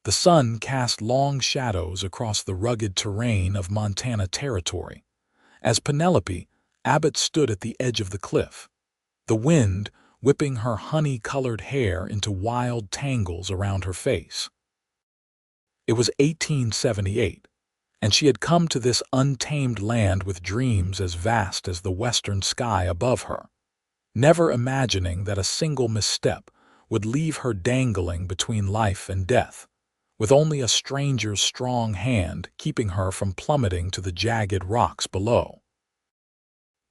The sun cast long shadows across the rugged terrain of Montana Territory, as Penelope Abbott stood at the edge of the cliff, the wind whipping her honey-colored hair into wild tangles around her face. It was 1878, and she had come to this untamed land with dreams as vast as the western sky above her, never imagining that a single misstep would leave her dangling between life and death, with only a stranger's strong hand keeping her from plummeting to the jagged rocks below.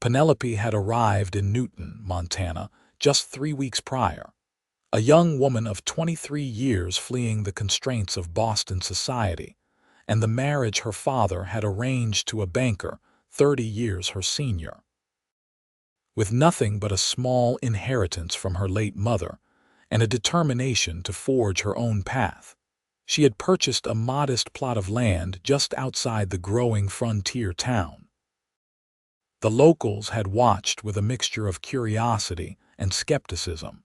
Penelope had arrived in Newton, Montana, just 3 weeks prior, a young woman of 23 years fleeing the constraints of Boston society, and the marriage her father had arranged to a banker 30 years her senior. With nothing but a small inheritance from her late mother and a determination to forge her own path, she had purchased a modest plot of land just outside the growing frontier town. The locals had watched with a mixture of curiosity and skepticism,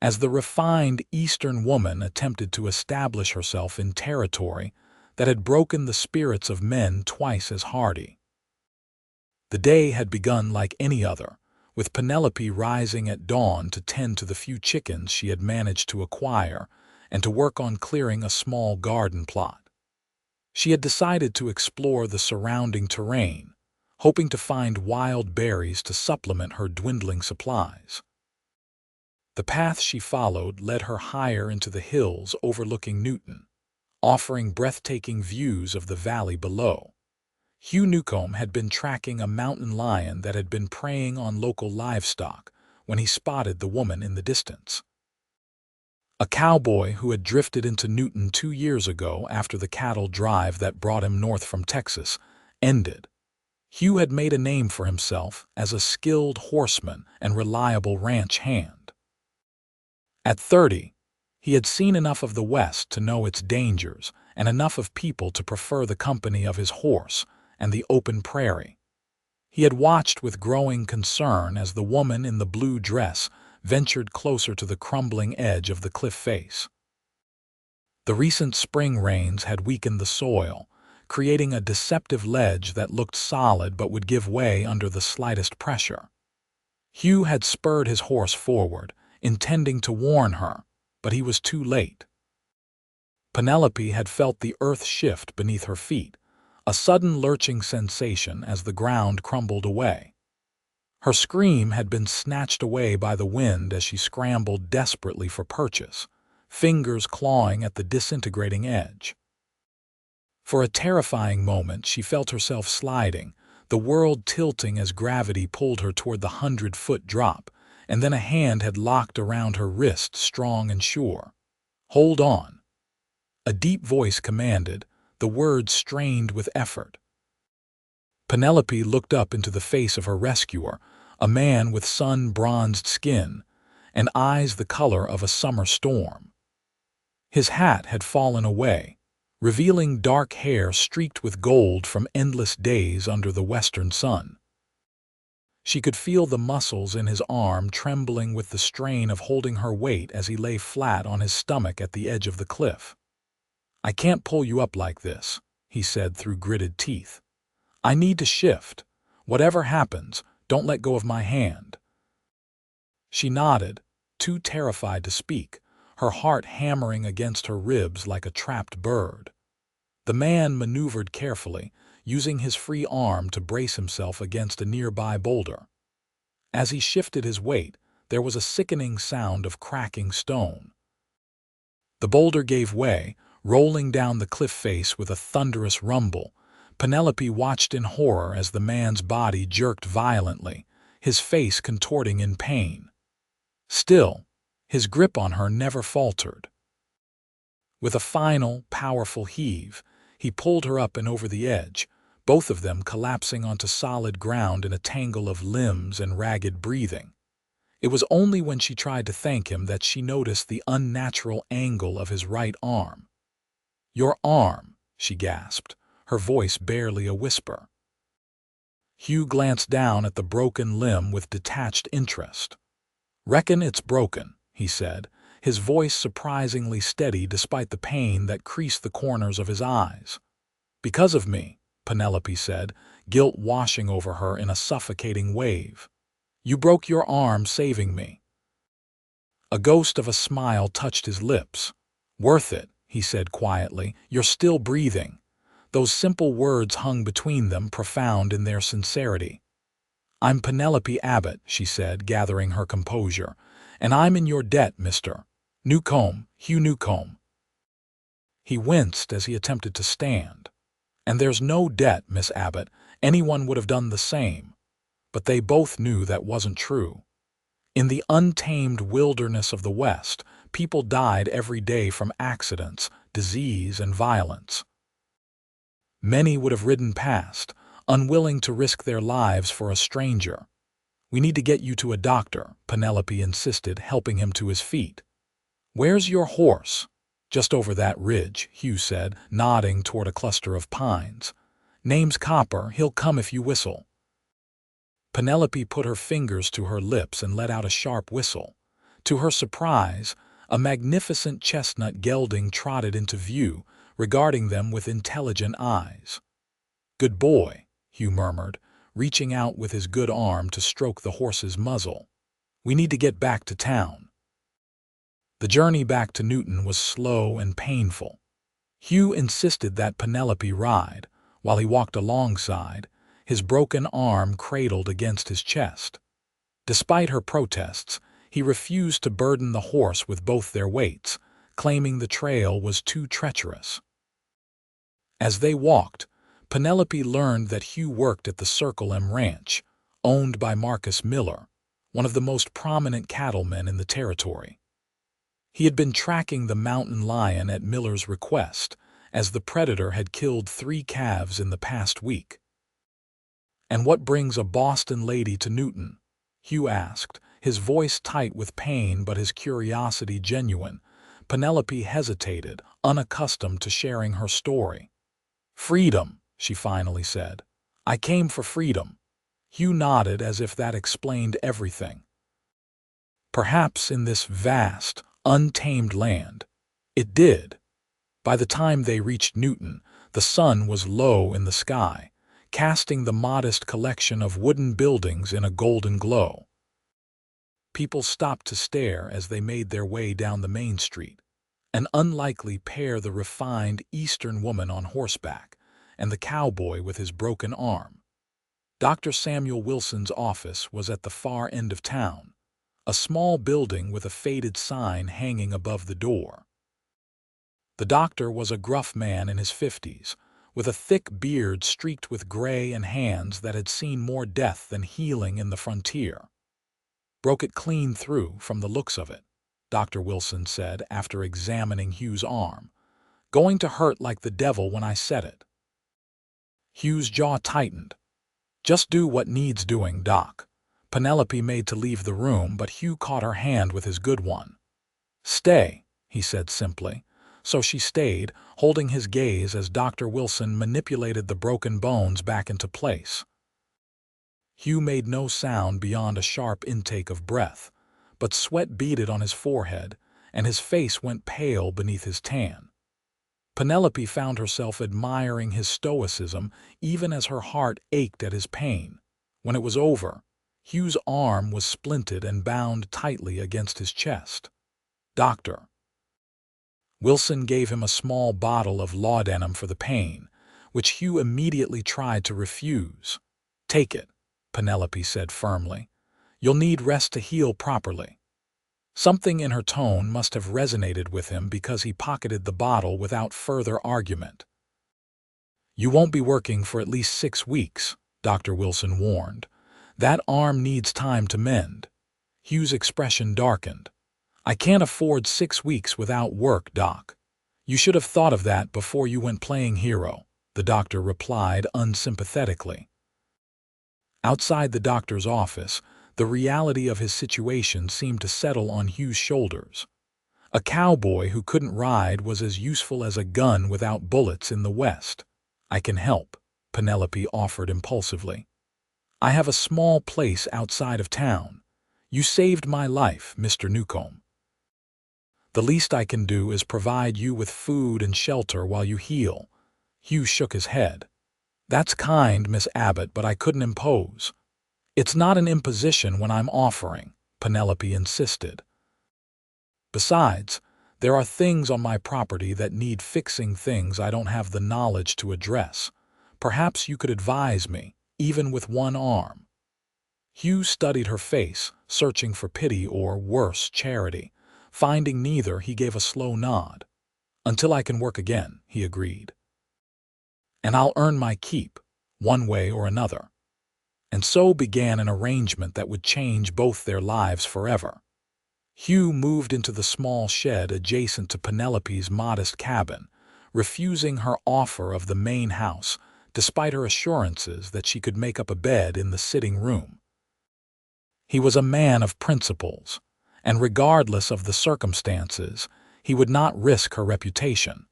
as the refined Eastern woman attempted to establish herself in territory that had broken the spirits of men twice as hardy. The day had begun like any other, with Penelope rising at dawn to tend to the few chickens she had managed to acquire and to work on clearing a small garden plot. She had decided to explore the surrounding terrain, hoping to find wild berries to supplement her dwindling supplies. The path she followed led her higher into the hills overlooking Newton, offering breathtaking views of the valley below. Hugh Newcomb had been tracking a mountain lion that had been preying on local livestock when he spotted the woman in the distance. A cowboy who had drifted into Newton 2 years ago after the cattle drive that brought him north from Texas ended. Hugh had made a name for himself as a skilled horseman and reliable ranch hand. At 30, he had seen enough of the West to know its dangers and enough of people to prefer the company of his horse and the open prairie. He had watched with growing concern as the woman in the blue dress ventured closer to the crumbling edge of the cliff face. The recent spring rains had weakened the soil, creating a deceptive ledge that looked solid but would give way under the slightest pressure. Hugh had spurred his horse forward, intending to warn her, but he was too late. Penelope had felt the earth shift beneath her feet, a sudden lurching sensation as the ground crumbled away. Her scream had been snatched away by the wind as she scrambled desperately for purchase, fingers clawing at the disintegrating edge. For a terrifying moment she felt herself sliding, the world tilting as gravity pulled her toward the 100-foot drop, and then a hand had locked around her wrist, strong and sure. "Hold on," a deep voice commanded, the words strained with effort. Penelope looked up into the face of her rescuer, a man with sun-bronzed skin and eyes the color of a summer storm. His hat had fallen away, revealing dark hair streaked with gold from endless days under the western sun. She could feel the muscles in his arm trembling with the strain of holding her weight as he lay flat on his stomach at the edge of the cliff. "I can't pull you up like this," he said through gritted teeth. "I need to shift. Whatever happens, don't let go of my hand." She nodded, too terrified to speak, her heart hammering against her ribs like a trapped bird. The man maneuvered carefully, using his free arm to brace himself against a nearby boulder. As he shifted his weight, there was a sickening sound of cracking stone. The boulder gave way, rolling down the cliff face with a thunderous rumble. Penelope watched in horror as the man's body jerked violently, his face contorting in pain. Still, his grip on her never faltered. With a final, powerful heave, he pulled her up and over the edge, both of them collapsing onto solid ground in a tangle of limbs and ragged breathing. It was only when she tried to thank him that she noticed the unnatural angle of his right arm. "Your arm," she gasped, her voice barely a whisper. Hugh glanced down at the broken limb with detached interest. "Reckon it's broken," he said, his voice surprisingly steady despite the pain that creased the corners of his eyes. "Because of me," Penelope said, guilt washing over her in a suffocating wave. "You broke your arm saving me." A ghost of a smile touched his lips. "Worth it," he said quietly. "You're still breathing." Those simple words hung between them, profound in their sincerity. "I'm Penelope Abbott," she said, gathering her composure, "and I'm in your debt, Mr. Newcomb, Hugh Newcomb." He winced as he attempted to stand. "And there's no debt, Miss Abbott. Anyone would have done the same." But they both knew that wasn't true. In the untamed wilderness of the West, people died every day from accidents, disease, and violence. Many would have ridden past, unwilling to risk their lives for a stranger. "We need to get you to a doctor," Penelope insisted, helping him to his feet. "Where's your horse?" "Just over that ridge," Hugh said, nodding toward a cluster of pines. "Name's Copper. He'll come if you whistle." Penelope put her fingers to her lips and let out a sharp whistle. To her surprise, a magnificent chestnut gelding trotted into view, regarding them with intelligent eyes. "Good boy," Hugh murmured, reaching out with his good arm to stroke the horse's muzzle. "We need to get back to town." The journey back to Newton was slow and painful. Hugh insisted that Penelope ride, while he walked alongside, his broken arm cradled against his chest. Despite her protests, he refused to burden the horse with both their weights, claiming the trail was too treacherous. As they walked, Penelope learned that Hugh worked at the Circle M Ranch, owned by Marcus Miller, one of the most prominent cattlemen in the territory. He had been tracking the mountain lion at Miller's request, as the predator had killed 3 calves in the past week. "And what brings a Boston lady to Newton?" Hugh asked, his voice tight with pain but his curiosity genuine. Penelope hesitated, unaccustomed to sharing her story. "Freedom," she finally said. "I came for freedom." Hugh nodded as if that explained everything. Perhaps in this vast, untamed land, it did. By the time they reached Newton, the sun was low in the sky, casting the modest collection of wooden buildings in a golden glow. People stopped to stare as they made their way down the main street. An unlikely pair, the refined Eastern woman on horseback, and the cowboy with his broken arm. Dr. Samuel Wilson's office was at the far end of town, a small building with a faded sign hanging above the door. The doctor was a gruff man in his 50s, with a thick beard streaked with gray and hands that had seen more death than healing in the frontier. "Broke it clean through, from the looks of it," Dr. Wilson said after examining Hugh's arm. "Going to hurt like the devil when I said it." Hugh's jaw tightened. "Just do what needs doing, Doc." Penelope made to leave the room, but Hugh caught her hand with his good one. "Stay," he said simply. So she stayed, holding his gaze as Dr. Wilson manipulated the broken bones back into place. Hugh made no sound beyond a sharp intake of breath, but sweat beaded on his forehead, and his face went pale beneath his tan. Penelope found herself admiring his stoicism even as her heart ached at his pain. When it was over, Hugh's arm was splinted and bound tightly against his chest. "Doctor." Wilson gave him a small bottle of laudanum for the pain, which Hugh immediately tried to refuse. "Take it," Penelope said firmly. "You'll need rest to heal properly." Something in her tone must have resonated with him because he pocketed the bottle without further argument. "You won't be working for at least 6 weeks, Dr. Wilson warned. "That arm needs time to mend." Hugh's expression darkened. "I can't afford 6 weeks without work, Doc." "You should have thought of that before you went playing hero," the doctor replied unsympathetically. Outside the doctor's office, the reality of his situation seemed to settle on Hugh's shoulders. A cowboy who couldn't ride was as useful as a gun without bullets in the West. "I can help," Penelope offered impulsively. "I have a small place outside of town. You saved my life, Mr. Newcomb." The least I can do is provide you with food and shelter while you heal." Hugh shook his head. "That's kind, Miss Abbott, but I couldn't impose." "It's not an imposition when I'm offering," Penelope insisted. "Besides, there are things on my property that need fixing, things I don't have the knowledge to address. Perhaps you could advise me, even with one arm." Hugh studied her face, searching for pity or, worse, charity. Finding neither, he gave a slow nod. "Until I can work again," he agreed. "And I'll earn my keep, one way or another." And so began an arrangement that would change both their lives forever. Hugh moved into the small shed adjacent to Penelope's modest cabin, refusing her offer of the main house, despite her assurances that she could make up a bed in the sitting room. He was a man of principles, and regardless of the circumstances, he would not risk her reputation.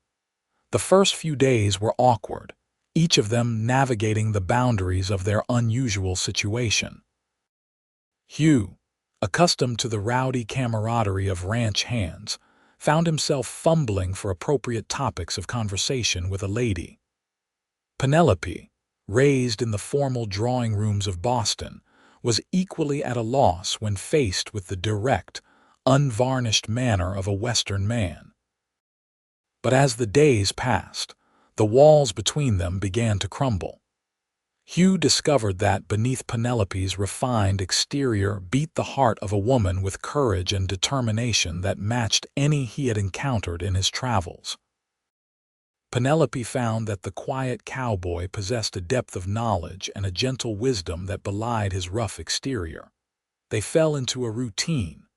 The first few days were awkward, each of them navigating the boundaries of their unusual situation. Hugh, accustomed to the rowdy camaraderie of ranch hands, found himself fumbling for appropriate topics of conversation with a lady. Penelope, raised in the formal drawing rooms of Boston, was equally at a loss when faced with the direct, unvarnished manner of a Western man. But as the days passed, the walls between them began to crumble. Hugh discovered that beneath Penelope's refined exterior beat the heart of a woman with courage and determination that matched any he had encountered in his travels. Penelope found that the quiet cowboy possessed a depth of knowledge and a gentle wisdom that belied his rough exterior. They fell into a routine.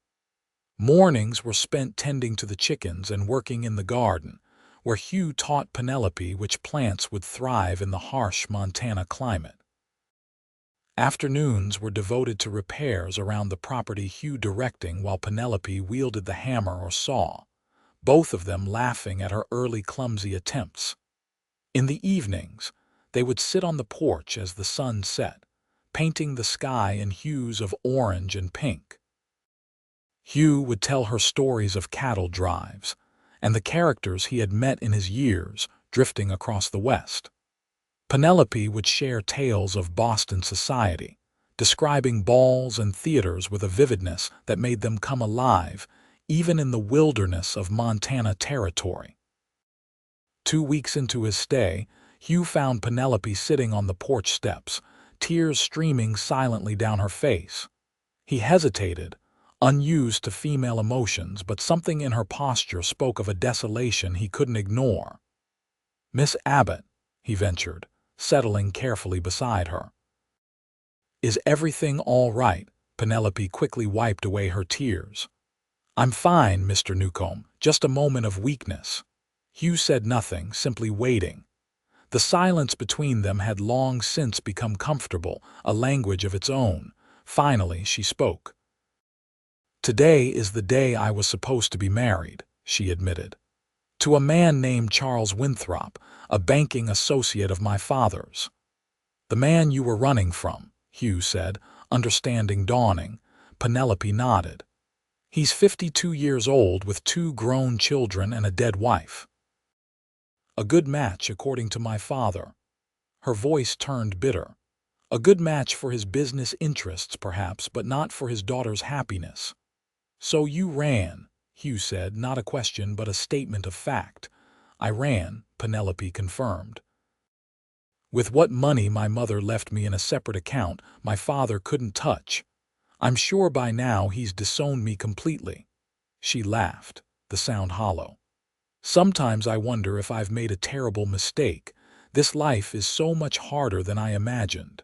Mornings were spent tending to the chickens and working in the garden, where Hugh taught Penelope which plants would thrive in the harsh Montana climate. Afternoons were devoted to repairs around the property, Hugh directing while Penelope wielded the hammer or saw, both of them laughing at her early clumsy attempts. In the evenings, they would sit on the porch as the sun set, painting the sky in hues of orange and pink. Hugh would tell her stories of cattle drives and the characters he had met in his years drifting across the West. Penelope would share tales of Boston society, describing balls and theaters with a vividness that made them come alive, even in the wilderness of Montana territory. 2 weeks into his stay, Hugh found Penelope sitting on the porch steps, tears streaming silently down her face. He hesitated, unused to female emotions, but something in her posture spoke of a desolation he couldn't ignore. "Miss Abbott," he ventured, settling carefully beside her. "Is everything all right?" Penelope quickly wiped away her tears. "I'm fine, Mr. Newcomb, just a moment of weakness." Hugh said nothing, simply waiting. The silence between them had long since become comfortable, a language of its own. Finally, she spoke. "Today is the day I was supposed to be married," she admitted. "To a man named Charles Winthrop, a banking associate of my father's." "The man you were running from," Hugh said, understanding dawning. Penelope nodded. "He's 52 years old with 2 grown children and a dead wife." "A good match, according to my father." Her voice turned bitter. "A good match for his business interests, perhaps, but not for his daughter's happiness." "So you ran," Hugh said, not a question but a statement of fact. "I ran," Penelope confirmed. "With what money my mother left me in a separate account my father couldn't touch. I'm sure by now he's disowned me completely." She laughed, the sound hollow. "Sometimes I wonder if I've made a terrible mistake. This life is so much harder than I imagined."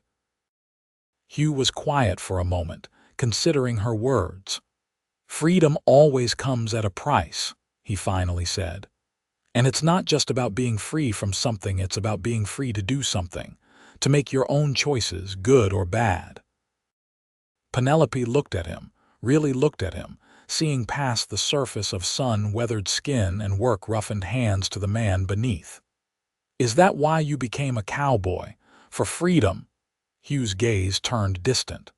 Hugh was quiet for a moment, considering her words. "Freedom always comes at a price," he finally said. "And it's not just about being free from something, it's about being free to do something, to make your own choices, good or bad." Penelope looked at him, really looked at him, seeing past the surface of sun-weathered skin and work-roughened hands to the man beneath. "Is that why you became a cowboy? For freedom?" Hugh's gaze turned distant.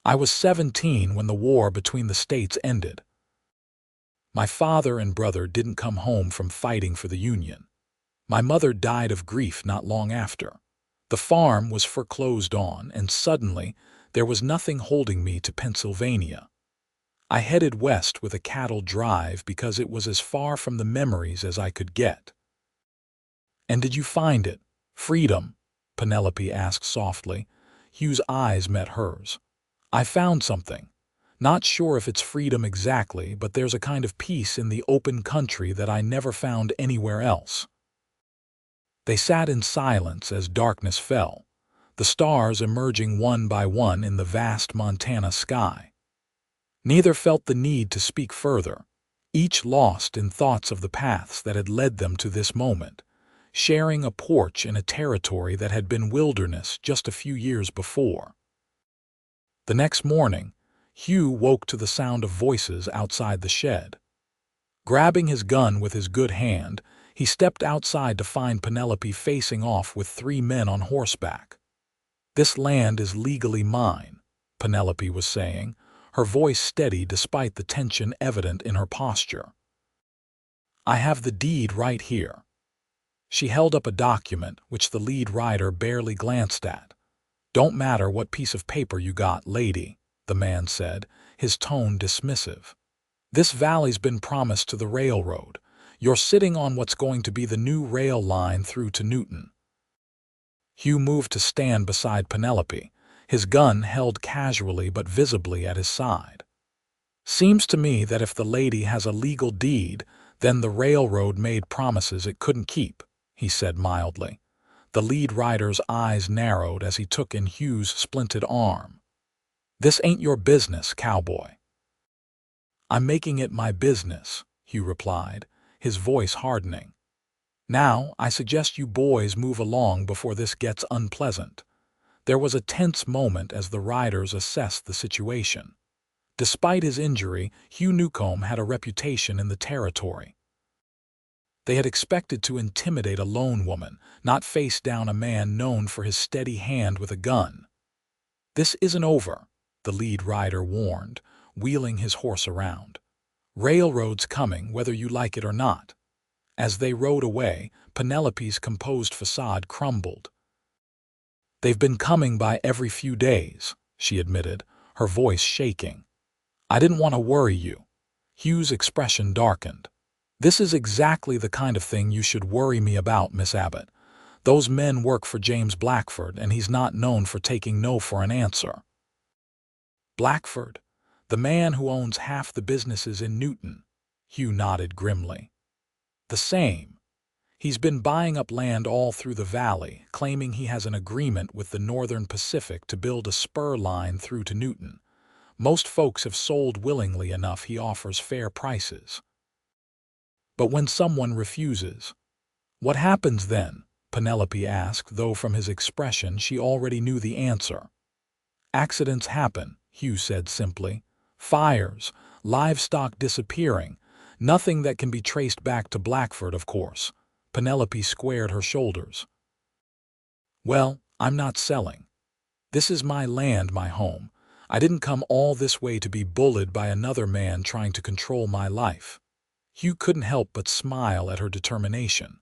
"I was 17 when the war between the states ended." My father and brother didn't come home from fighting for the Union. My mother died of grief not long after. The farm was foreclosed on, and suddenly there was nothing holding me to Pennsylvania. I headed west with a cattle drive because it was as far from the memories as I could get. "And did you find it? Freedom?" Penelope asked softly. Hugh's eyes met hers. "I found something. Not sure if it's freedom exactly, but there's a kind of peace in the open country that I never found anywhere else." They sat in silence as darkness fell, the stars emerging one by one in the vast Montana sky. Neither felt the need to speak further, each lost in thoughts of the paths that had led them to this moment, sharing a porch in a territory that had been wilderness just a few years before. The next morning, Hugh woke to the sound of voices outside the shed. Grabbing his gun with his good hand, he stepped outside to find Penelope facing off with 3 men on horseback. "This land is legally mine," Penelope was saying, her voice steady despite the tension evident in her posture. "I have the deed right here." She held up a document which the lead rider barely glanced at. "Don't matter what piece of paper you got, lady," the man said, his tone dismissive. "This valley's been promised to the railroad. You're sitting on what's going to be the new rail line through to Newton." Hugh moved to stand beside Penelope, his gun held casually but visibly at his side. "Seems to me that if the lady has a legal deed, then the railroad made promises it couldn't keep," he said mildly. The lead rider's eyes narrowed as he took in Hugh's splinted arm. "This ain't your business, Cowboy." "I'm making it my business," Hugh replied, his voice hardening. "Now, I suggest you boys move along before this gets unpleasant." There was a tense moment as the riders assessed the situation. Despite his injury, Hugh Newcomb had a reputation in the territory. They had expected to intimidate a lone woman, not face down a man known for his steady hand with a gun. "This isn't over," the lead rider warned, wheeling his horse around. "Railroad's coming, whether you like it or not." As they rode away, Penelope's composed facade crumbled. "They've been coming by every few days," she admitted, her voice shaking. "I didn't want to worry you." Hugh's expression darkened. "This is exactly the kind of thing you should worry me about, Miss Abbott. Those men work for James Blackford, and he's not known for taking no for an answer." "Blackford? The man who owns half the businesses in Newton?" Hugh nodded grimly. "The same. He's been buying up land all through the valley, claiming he has an agreement with the Northern Pacific to build a spur line through to Newton. Most folks have sold willingly enough he offers fair prices." "But when someone refuses, what happens then?" Penelope asked, though from his expression she already knew the answer. "Accidents happen," Hugh said simply. "Fires, livestock disappearing, nothing that can be traced back to Blackford, of course." Penelope squared her shoulders. "Well, I'm not selling. This is my land, my home. I didn't come all this way to be bullied by another man trying to control my life." Hugh couldn't help but smile at her determination.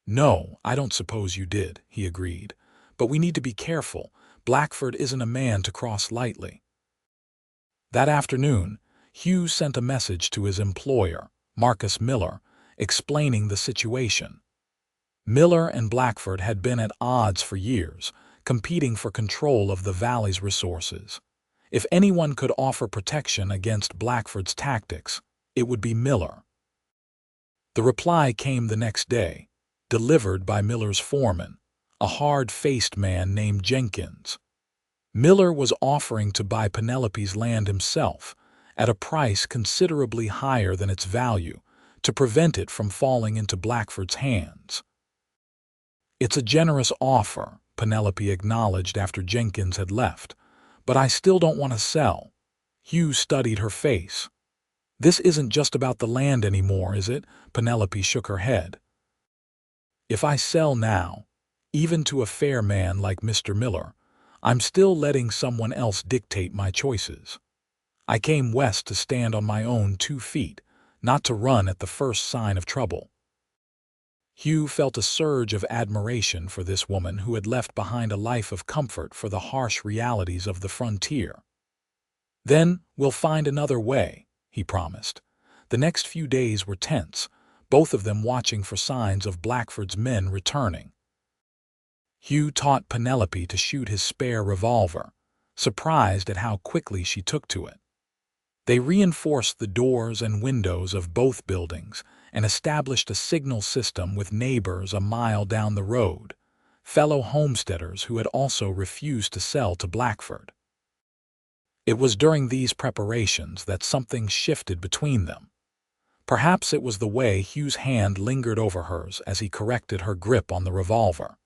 "No, I don't suppose you did," he agreed. "But we need to be careful. Blackford isn't a man to cross lightly." That afternoon, Hugh sent a message to his employer, Marcus Miller, explaining the situation. Miller and Blackford had been at odds for years, competing for control of the valley's resources. If anyone could offer protection against Blackford's tactics, it would be Miller. The reply came the next day, delivered by Miller's foreman, a hard-faced man named Jenkins. Miller was offering to buy Penelope's land himself, at a price considerably higher than its value, to prevent it from falling into Blackford's hands. "It's a generous offer," Penelope acknowledged after Jenkins had left, "but I still don't want to sell." Hugh studied her face. "This isn't just about the land anymore, is it?" Penelope shook her head. "If I sell now, even to a fair man like Mr. Miller, I'm still letting someone else dictate my choices. I came west to stand on my own 2 feet, not to run at the first sign of trouble. Hugh felt a surge of admiration for this woman who had left behind a life of comfort for the harsh realities of the frontier. "Then we'll find another way," he promised. The next few days were tense, both of them watching for signs of Blackford's men returning. Hugh taught Penelope to shoot his spare revolver, surprised at how quickly she took to it. They reinforced the doors and windows of both buildings and established a signal system with neighbors a mile down the road, fellow homesteaders who had also refused to sell to Blackford. It was during these preparations that something shifted between them. Perhaps it was the way Hugh's hand lingered over hers as he corrected her grip on the revolver.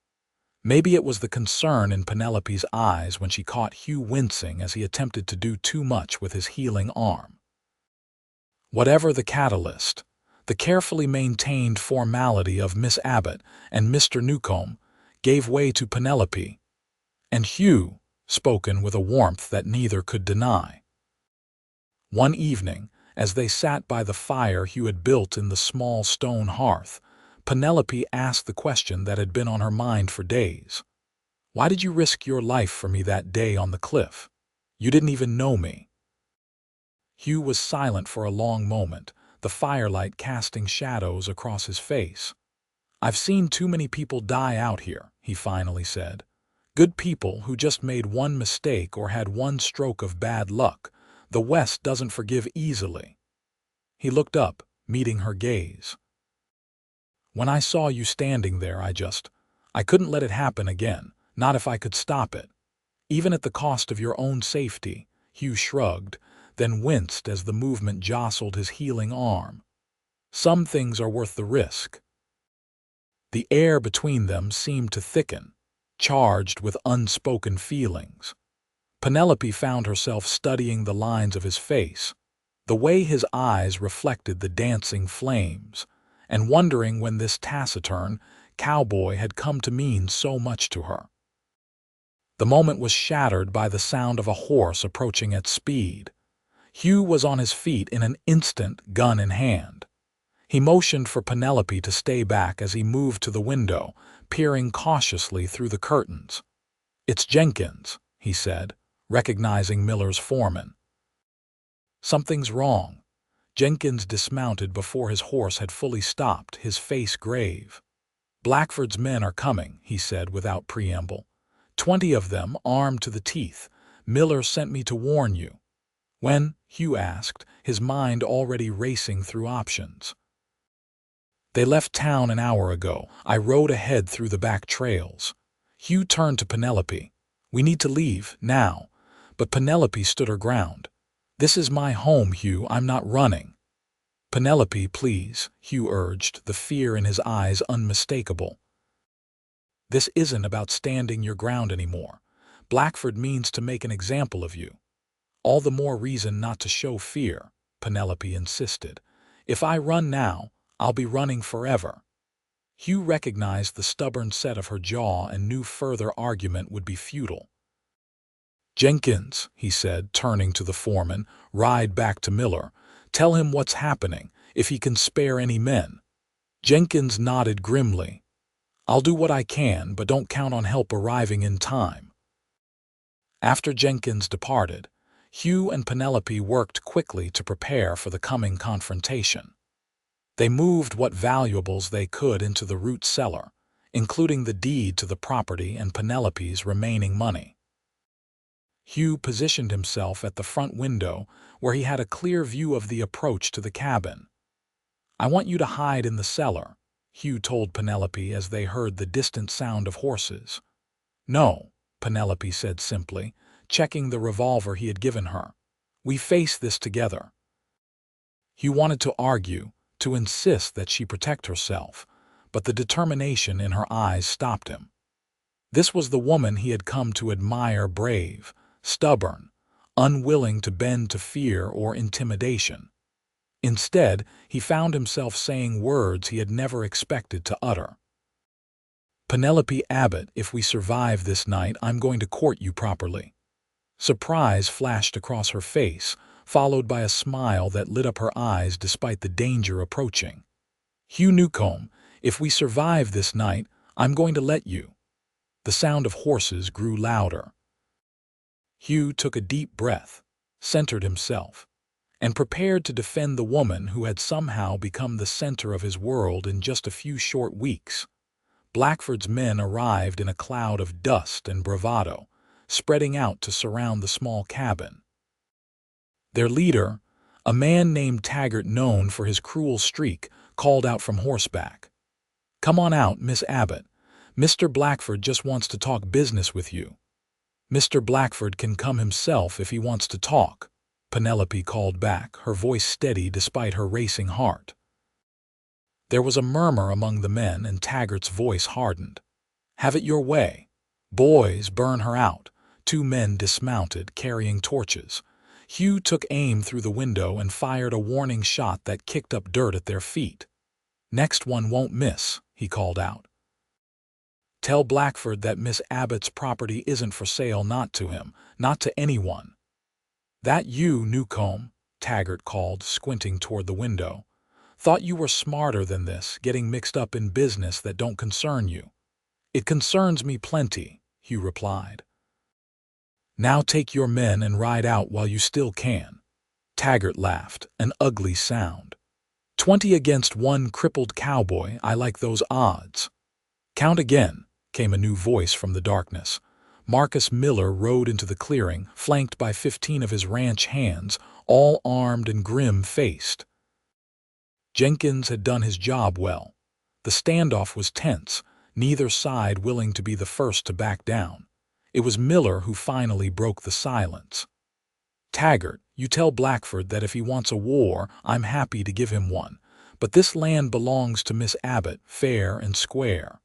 Maybe it was the concern in Penelope's eyes when she caught Hugh wincing as he attempted to do too much with his healing arm. Whatever the catalyst, the carefully maintained formality of Miss Abbott and Mr. Newcomb gave way to Penelope, and Hugh, spoken with a warmth that neither could deny. One evening, as they sat by the fire Hugh had built in the small stone hearth, Penelope asked the question that had been on her mind for days. "Why did you risk your life for me that day on the cliff? You didn't even know me." Hugh was silent for a long moment, the firelight casting shadows across his face. "I've seen too many people die out here," he finally said. "Good people who just made one mistake or had one stroke of bad luck. The West doesn't forgive easily." He looked up, meeting her gaze. "When I saw you standing there, I couldn't let it happen again, not if I could stop it. Even at the cost of your own safety." Hugh shrugged, then winced as the movement jostled his healing arm. "Some things are worth the risk." The air between them seemed to thicken, charged with unspoken feelings. Penelope found herself studying the lines of his face, the way his eyes reflected the dancing flames, and wondering when this taciturn cowboy had come to mean so much to her. The moment was shattered by the sound of a horse approaching at speed. Hugh was on his feet in an instant, gun in hand. He motioned for Penelope to stay back as he moved to the window, peering cautiously through the curtains. "It's Jenkins," he said, recognizing Miller's foreman. "Something's wrong." Jenkins dismounted before his horse had fully stopped, his face grave. "Blackford's men are coming," he said without preamble. 20 of them, armed to the teeth. "Miller sent me to warn you." "When?" Hugh asked, his mind already racing through options. "They left town an hour ago. I rode ahead through the back trails." Hugh turned to Penelope. "We need to leave, now." But Penelope stood her ground. "This is my home, Hugh. I'm not running." "Penelope, please," Hugh urged, the fear in his eyes unmistakable. "This isn't about standing your ground anymore. Blackford means to make an example of you." "All the more reason not to show fear," Penelope insisted. "If I run now, I'll be running forever." Hugh recognized the stubborn set of her jaw and knew further argument would be futile. "Jenkins," he said, turning to the foreman, "ride back to Miller. Tell him what's happening, if he can spare any men." Jenkins nodded grimly. "I'll do what I can, but don't count on help arriving in time." After Jenkins departed, Hugh and Penelope worked quickly to prepare for the coming confrontation. They moved what valuables they could into the root cellar, including the deed to the property and Penelope's remaining money. Hugh positioned himself at the front window where he had a clear view of the approach to the cabin. "I want you to hide in the cellar," Hugh told Penelope as they heard the distant sound of horses. "No," Penelope said simply, checking the revolver he had given her. "We face this together." Hugh wanted to argue, to insist that she protect herself, but the determination in her eyes stopped him. This was the woman he had come to admire, brave, stubborn, unwilling to bend to fear or intimidation. Instead, he found himself saying words he had never expected to utter. "Penelope Abbott, if we survive this night, I'm going to court you properly." Surprise flashed across her face, followed by a smile that lit up her eyes despite the danger approaching. "Hugh Newcomb, if we survive this night, I'm going to let you." The sound of horses grew louder. Hugh took a deep breath, centered himself, and prepared to defend the woman who had somehow become the center of his world in just a few short weeks. Blackford's men arrived in a cloud of dust and bravado, spreading out to surround the small cabin. Their leader, a man named Taggart known for his cruel streak, called out from horseback. "Come on out, Miss Abbott. Mr. Blackford just wants to talk business with you." "Mr. Blackford can come himself if he wants to talk," Penelope called back, her voice steady despite her racing heart. There was a murmur among the men, and Taggart's voice hardened. "Have it your way. Boys, burn her out." Two men dismounted, carrying torches. Hugh took aim through the window and fired a warning shot that kicked up dirt at their feet. "Next one won't miss," he called out. "Tell Blackford that Miss Abbott's property isn't for sale, not to him, not to anyone." "That you, Newcomb?" Taggart called, squinting toward the window. "Thought you were smarter than this, getting mixed up in business that don't concern you." "It concerns me plenty," Hugh replied. "Now take your men and ride out while you still can." Taggart laughed, an ugly sound. 20 against 1 crippled cowboy, I like those odds." "Count again," came a new voice from the darkness. Marcus Miller rode into the clearing, flanked by 15 of his ranch hands, all armed and grim-faced. Jenkins had done his job well. The standoff was tense, neither side willing to be the first to back down. It was Miller who finally broke the silence. "Taggart, you tell Blackford that if he wants a war, I'm happy to give him one. But this land belongs to Miss Abbott, fair and square.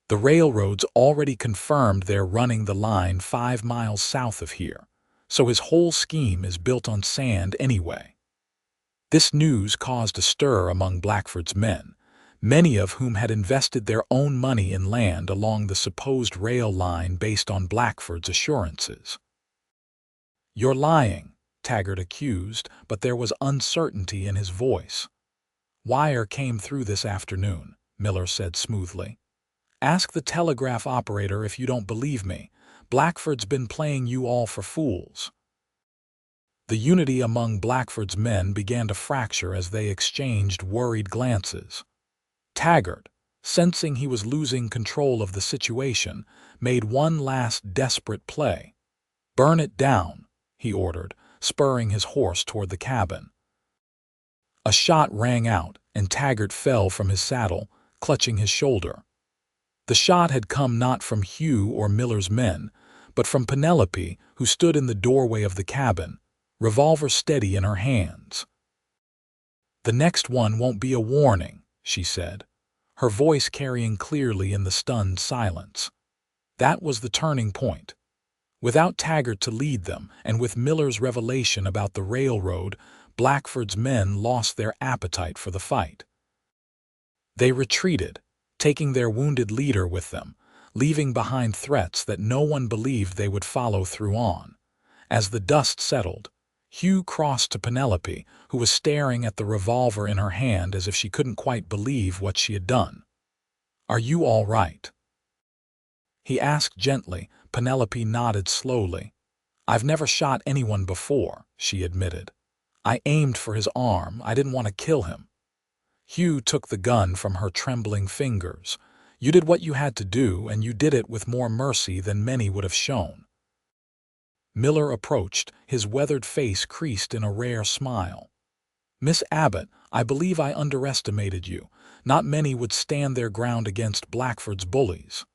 The railroad's already confirmed they're running the line 5 miles south of here, so his whole scheme is built on sand anyway." This news caused a stir among Blackford's men, many of whom had invested their own money in land along the supposed rail line based on Blackford's assurances. "You're lying," Taggart accused, but there was uncertainty in his voice. "Wire came through this afternoon," Miller said smoothly. "Ask the telegraph operator if you don't believe me. Blackford's been playing you all for fools." The unity among Blackford's men began to fracture as they exchanged worried glances. Taggart, sensing he was losing control of the situation, made one last desperate play. "Burn it down," he ordered, spurring his horse toward the cabin. A shot rang out, and Taggart fell from his saddle, clutching his shoulder. The shot had come not from Hugh or Miller's men, but from Penelope, who stood in the doorway of the cabin, revolver steady in her hands. "The next one won't be a warning," she said, her voice carrying clearly in the stunned silence. That was the turning point. Without Taggart to lead them, and with Miller's revelation about the railroad, Blackford's men lost their appetite for the fight. They retreated, taking their wounded leader with them, leaving behind threats that no one believed they would follow through on. As the dust settled, Hugh crossed to Penelope, who was staring at the revolver in her hand as if she couldn't quite believe what she had done. "Are you all right?" he asked gently. Penelope nodded slowly. "I've never shot anyone before," she admitted. "I aimed for his arm. I didn't want to kill him." Hugh took the gun from her trembling fingers. "You did what you had to do, and you did it with more mercy than many would have shown." Miller approached, his weathered face creased in a rare smile. "Miss Abbott, I believe I underestimated you. Not many would stand their ground against Blackford's bullies."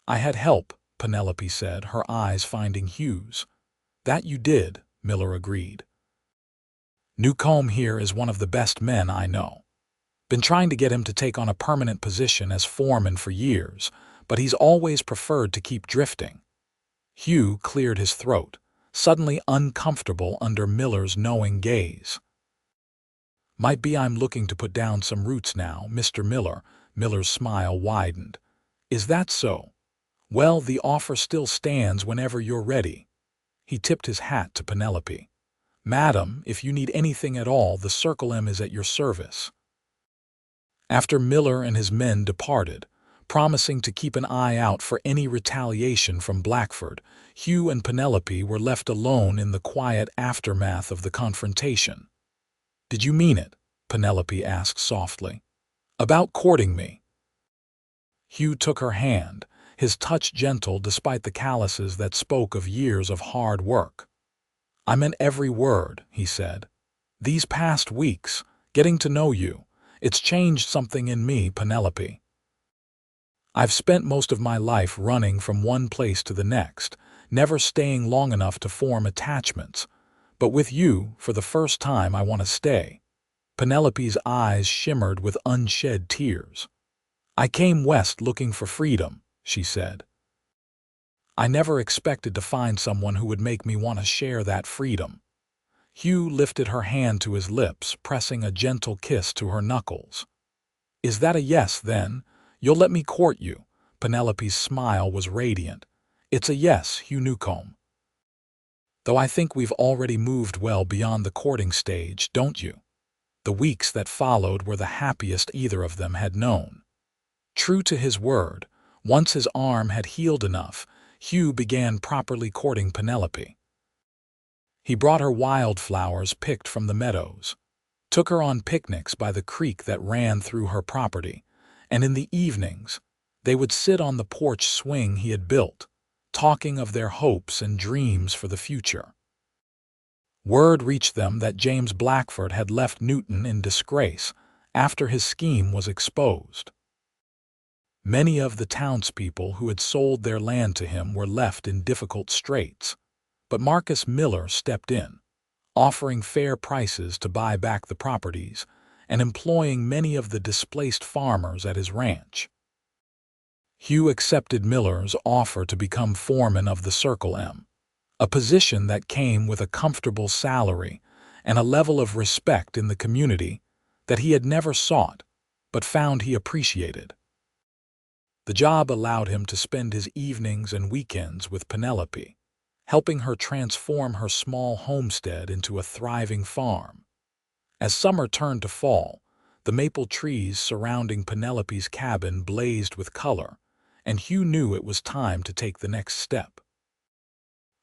"I had help," Penelope said, her eyes finding Hugh's. "That you did," Miller agreed. "Newcomb here is one of the best men I know. Been trying to get him to take on a permanent position as foreman for years, but he's always preferred to keep drifting." Hugh cleared his throat, suddenly uncomfortable under Miller's knowing gaze. "Might be I'm looking to put down some roots now, Mr. Miller." Miller's smile widened. "Is that so? Well, the offer still stands whenever you're ready." He tipped his hat to Penelope. "Madam, if you need anything at all, the Circle M is at your service." After Miller and his men departed, promising to keep an eye out for any retaliation from Blackford, Hugh and Penelope were left alone in the quiet aftermath of the confrontation. "Did you mean it?" Penelope asked softly. "About courting me?" Hugh took her hand, his touch gentle despite the calluses that spoke of years of hard work. "I meant every word," he said. "These past weeks, getting to know you, it's changed something in me, Penelope. I've spent most of my life running from one place to the next, never staying long enough to form attachments. But with you, for the first time, I want to stay." Penelope's eyes shimmered with unshed tears. "I came west looking for freedom," she said. "I never expected to find someone who would make me want to share that freedom." Hugh lifted her hand to his lips, pressing a gentle kiss to her knuckles. "Is that a yes, then? You'll let me court you?" Penelope's smile was radiant. "It's a yes, Hugh Newcomb. Though I think we've already moved well beyond the courting stage, don't you?" The weeks that followed were the happiest either of them had known. True to his word, once his arm had healed enough, Hugh began properly courting Penelope. He brought her wildflowers picked from the meadows, took her on picnics by the creek that ran through her property, and in the evenings, they would sit on the porch swing he had built, talking of their hopes and dreams for the future. Word reached them that James Blackford had left Newton in disgrace after his scheme was exposed. Many of the townspeople who had sold their land to him were left in difficult straits, but Marcus Miller stepped in, offering fair prices to buy back the properties and employing many of the displaced farmers at his ranch. Hugh accepted Miller's offer to become foreman of the Circle M, a position that came with a comfortable salary and a level of respect in the community that he had never sought but found he appreciated. The job allowed him to spend his evenings and weekends with Penelope, helping her transform her small homestead into a thriving farm. As summer turned to fall, the maple trees surrounding Penelope's cabin blazed with color, and Hugh knew it was time to take the next step.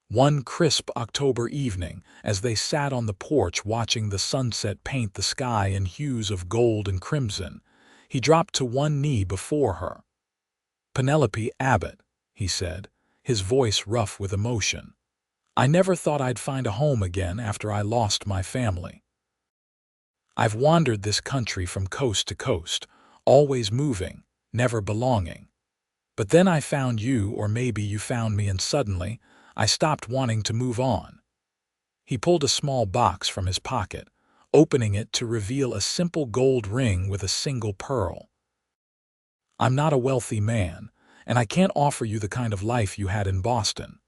One crisp October evening, as they sat on the porch watching the sunset paint the sky in hues of gold and crimson, he dropped to one knee before her. "Penelope Abbott," he said, his voice rough with emotion. "I never thought I'd find a home again after I lost my family. I've wandered this country from coast to coast, always moving, never belonging. But then I found you, or maybe you found me, and suddenly I stopped wanting to move on." He pulled a small box from his pocket, opening it to reveal a simple gold ring with a single pearl. "I'm not a wealthy man, and I can't offer you the kind of life you had in Boston.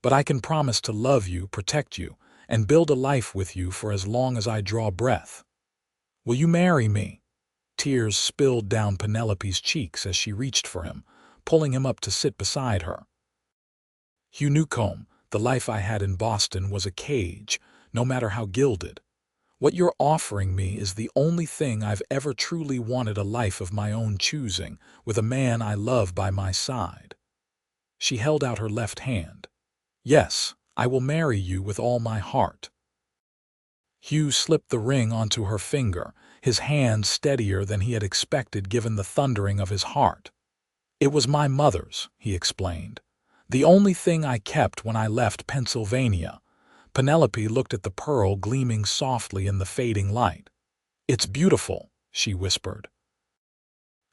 But I can promise to love you, protect you, and build a life with you for as long as I draw breath. Will you marry me?" Tears spilled down Penelope's cheeks as she reached for him, pulling him up to sit beside her. "Hugh Newcomb, the life I had in Boston was a cage, no matter how gilded. What you're offering me is the only thing I've ever truly wanted, a life of my own choosing, with a man I love by my side." She held out her left hand. "Yes, I will marry you with all my heart." Hugh slipped the ring onto her finger, his hand steadier than he had expected given the thundering of his heart. "It was my mother's," he explained. "The only thing I kept when I left Pennsylvania." Penelope looked at the pearl gleaming softly in the fading light. "It's beautiful," she whispered,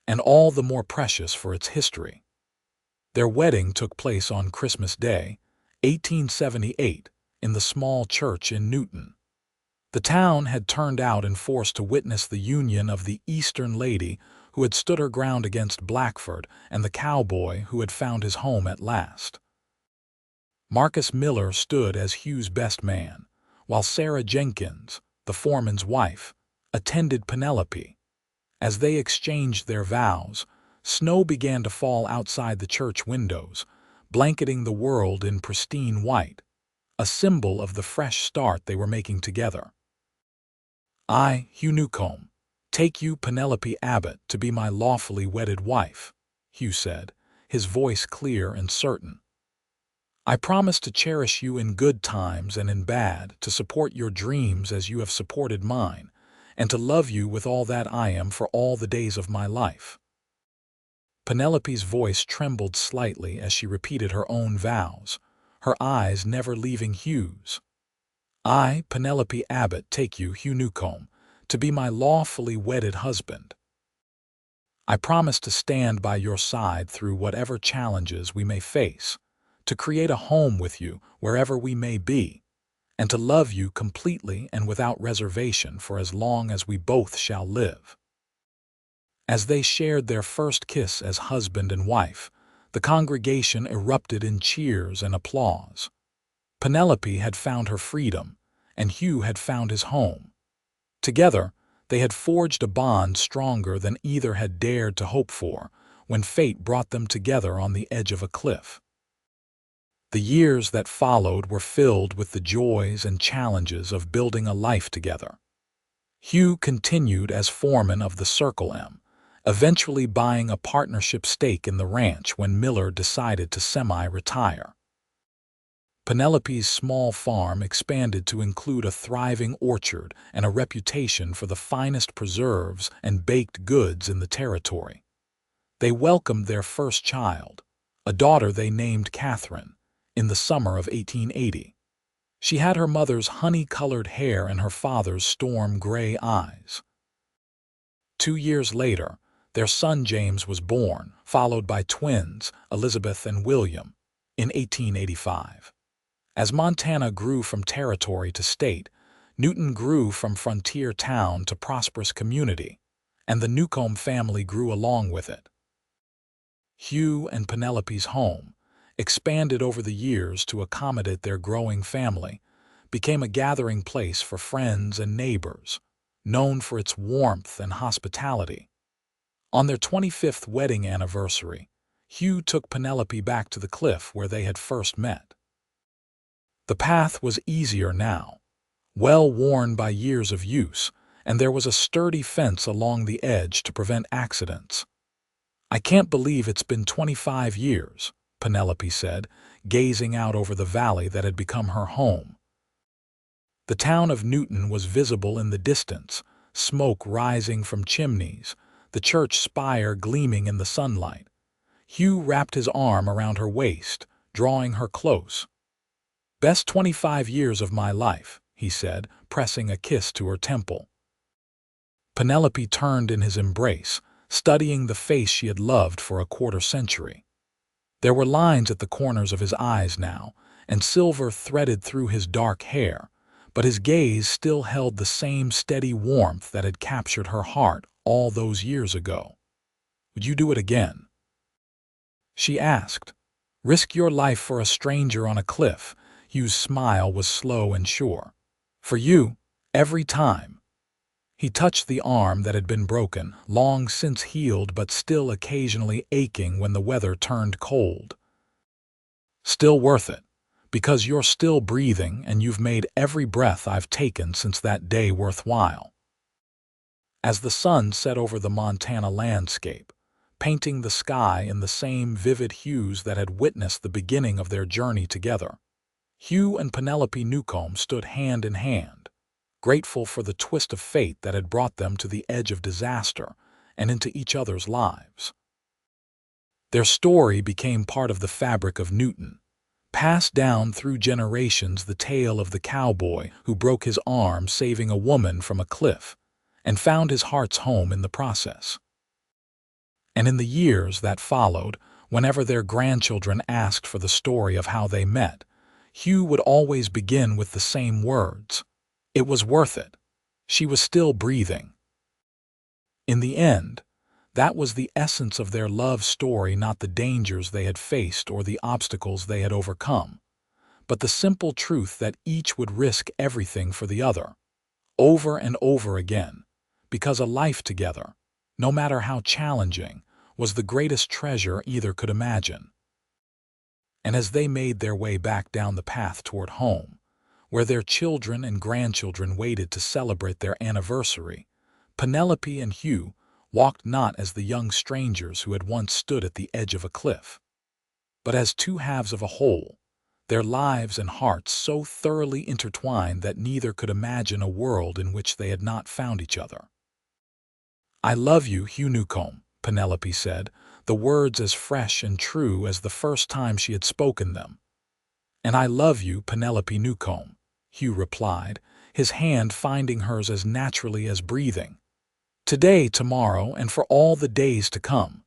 "and all the more precious for its history." Their wedding took place on Christmas Day, 1878, in the small church in Newton. The town had turned out in force to witness the union of the Eastern lady who had stood her ground against Blackford and the cowboy who had found his home at last. Marcus Miller stood as Hugh's best man, while Sarah Jenkins, the foreman's wife, attended Penelope. As they exchanged their vows, snow began to fall outside the church windows, blanketing the world in pristine white, a symbol of the fresh start they were making together. "I, Hugh Newcomb, take you, Penelope Abbott, to be my lawfully wedded wife," Hugh said, his voice clear and certain. "I promise to cherish you in good times and in bad, to support your dreams as you have supported mine, and to love you with all that I am for all the days of my life." Penelope's voice trembled slightly as she repeated her own vows, her eyes never leaving Hugh's. "I, Penelope Abbott, take you, Hugh Newcomb, to be my lawfully wedded husband. I promise to stand by your side through whatever challenges we may face, to create a home with you wherever we may be, and to love you completely and without reservation for as long as we both shall live." As they shared their first kiss as husband and wife, the congregation erupted in cheers and applause. Penelope had found her freedom, and Hugh had found his home. Together, they had forged a bond stronger than either had dared to hope for when fate brought them together on the edge of a cliff. The years that followed were filled with the joys and challenges of building a life together. Hugh continued as foreman of the Circle M, eventually buying a partnership stake in the ranch when Miller decided to semi-retire. Penelope's small farm expanded to include a thriving orchard and a reputation for the finest preserves and baked goods in the territory. They welcomed their first child, a daughter they named Catherine, in the summer of 1880. She had her mother's honey-colored hair and her father's storm-gray eyes. 2 years later, their son James was born, followed by twins, Elizabeth and William, in 1885. As Montana grew from territory to state, Newton grew from frontier town to prosperous community, and the Newcomb family grew along with it. Hugh and Penelope's home, expanded over the years to accommodate their growing family, became a gathering place for friends and neighbors, known for its warmth and hospitality. On their 25th wedding anniversary, Hugh took Penelope back to the cliff where they had first met. The path was easier now, well worn by years of use, and there was a sturdy fence along the edge to prevent accidents. "I can't believe it's been 25 years, Penelope said, gazing out over the valley that had become her home. The town of Newton was visible in the distance, smoke rising from chimneys, the church spire gleaming in the sunlight. Hugh wrapped his arm around her waist, drawing her close. "Best 25 years of my life," he said, pressing a kiss to her temple. Penelope turned in his embrace, studying the face she had loved for a quarter century. There were lines at the corners of his eyes now, and silver threaded through his dark hair, but his gaze still held the same steady warmth that had captured her heart all those years ago. "Would you do it again?" she asked. "Risk your life for a stranger on a cliff?" Hugh's smile was slow and sure. "For you, every time." He touched the arm that had been broken, long since healed but still occasionally aching when the weather turned cold. "Still worth it, because you're still breathing and you've made every breath I've taken since that day worthwhile." As the sun set over the Montana landscape, painting the sky in the same vivid hues that had witnessed the beginning of their journey together, Hugh and Penelope Newcomb stood hand in hand, grateful for the twist of fate that had brought them to the edge of disaster and into each other's lives. Their story became part of the fabric of Newton, passed down through generations, the tale of the cowboy who broke his arm saving a woman from a cliff and found his heart's home in the process. And in the years that followed, whenever their grandchildren asked for the story of how they met, Hugh would always begin with the same words: "It was worth it. She was still breathing." In the end, that was the essence of their love story, not the dangers they had faced or the obstacles they had overcome, but the simple truth that each would risk everything for the other, over and over again, because a life together, no matter how challenging, was the greatest treasure either could imagine. And as they made their way back down the path toward home, where their children and grandchildren waited to celebrate their anniversary, Penelope and Hugh walked not as the young strangers who had once stood at the edge of a cliff, but as two halves of a whole, their lives and hearts so thoroughly intertwined that neither could imagine a world in which they had not found each other. "I love you, Hugh Newcomb," Penelope said, the words as fresh and true as the first time she had spoken them. "And I love you, Penelope Newcomb," Hugh replied, his hand finding hers as naturally as breathing. "Today, tomorrow, and for all the days to come."